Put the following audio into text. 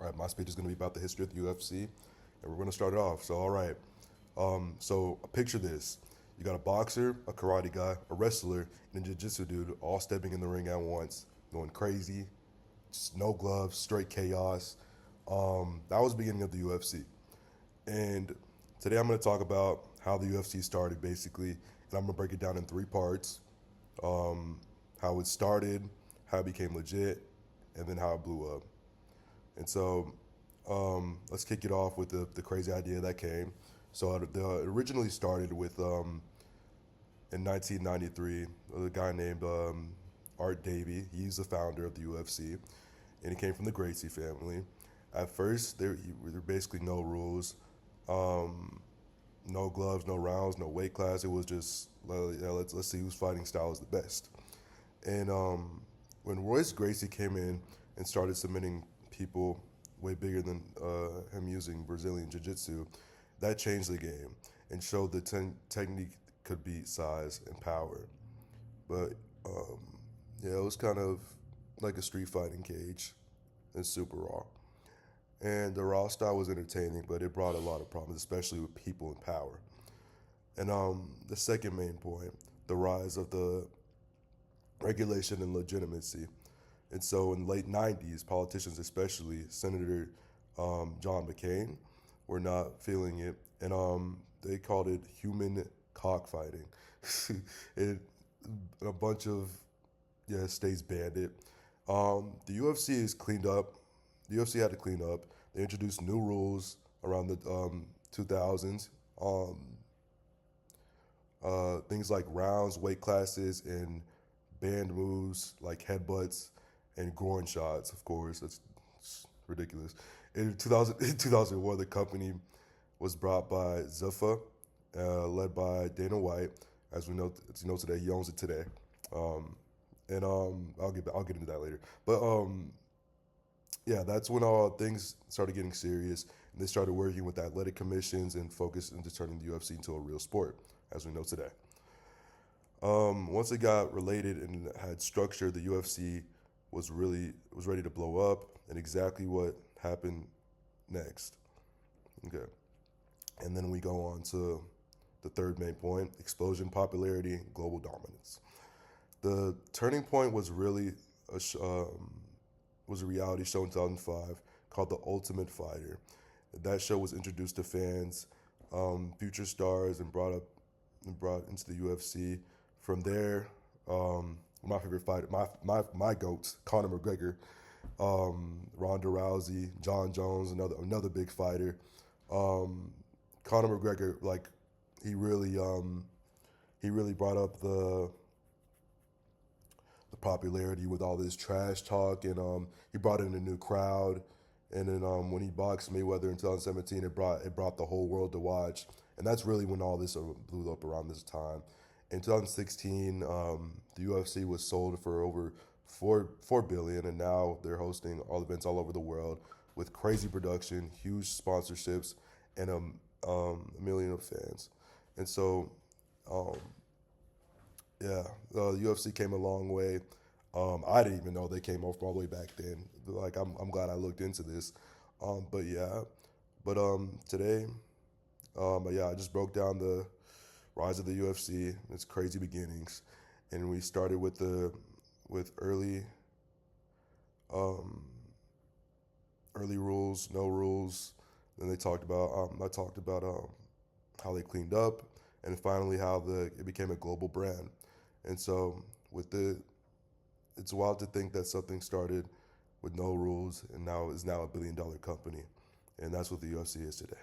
All right, my speech is going to be about the history of the UFC, and we're going to start it off. So, all right. So picture this: you got a boxer, a karate guy, a wrestler, and a jiu-jitsu dude all stepping in the ring at once, going crazy, just no gloves, straight chaos. That was the beginning of the UFC, and today I'm going to talk about how the UFC started, basically, and I'm going to break it down in three parts: how it started, how it became legit, and then how it blew up. And so let's kick it off with the crazy idea that came. So it originally started with in 1993, a guy named Art Davie. He's the founder of the UFC, and he came from the Gracie family. At first, there were basically no rules, no gloves, no rounds, no weight class. It was just let's see whose fighting style is the best. And when Royce Gracie came in and started submitting people way bigger than him using Brazilian Jiu-Jitsu, that changed the game and showed that technique could beat size and power. But yeah, it was kind of like a street fighting cage. It's super raw. And the raw style was entertaining, but it brought a lot of problems, especially with people in power. And the second main point, the rise of the regulation and legitimacy. And so in the late 90s, politicians, especially Senator John McCain, were not feeling it. And they called it human cockfighting. it, a bunch of states banned it. The UFC is cleaned up. The UFC had to clean up. They introduced new rules around the 2000s. Things like rounds, weight classes, and banned moves like headbutts and groin shots. Of course, it's ridiculous. In 2001, the company was brought by Zuffa, led by Dana White. As we know today, he owns it today. And I'll get into that later. But yeah, that's when all things started getting serious, and they started working with athletic commissions and focused into turning the UFC into a real sport, as we know today. Once it got related and had structure, the UFC was ready to blow up, and exactly what happened next. Okay, and then we go on to the third main point: explosion, popularity, global dominance. The turning point was really was a reality show in 2005 called The Ultimate Fighter. That show was introduced to fans, future stars, and brought into the UFC. From there, my favorite fighter, my goats, Conor McGregor, Ronda Rousey, John Jones, another big fighter. Conor McGregor, like he really brought up the popularity with all this trash talk, and he brought in a new crowd. And then when he boxed Mayweather in 2017, it brought the whole world to watch, and that's really when all this blew up around this time. In 2016, the UFC was sold for over four billion, and now they're hosting all events all over the world with crazy production, huge sponsorships, and a million of fans. And so, yeah, the UFC came a long way. I didn't even know they came off all the way back then. Like I'm glad I looked into this. But yeah, but today, yeah, I just broke down the rise of the UFC, its crazy beginnings, and we started with um, early rules, no rules. Then they talked about I talked about how they cleaned up, and finally how it became a global brand. And so it's wild to think that something started with no rules and now is now $1 billion company, and that's what the UFC is today.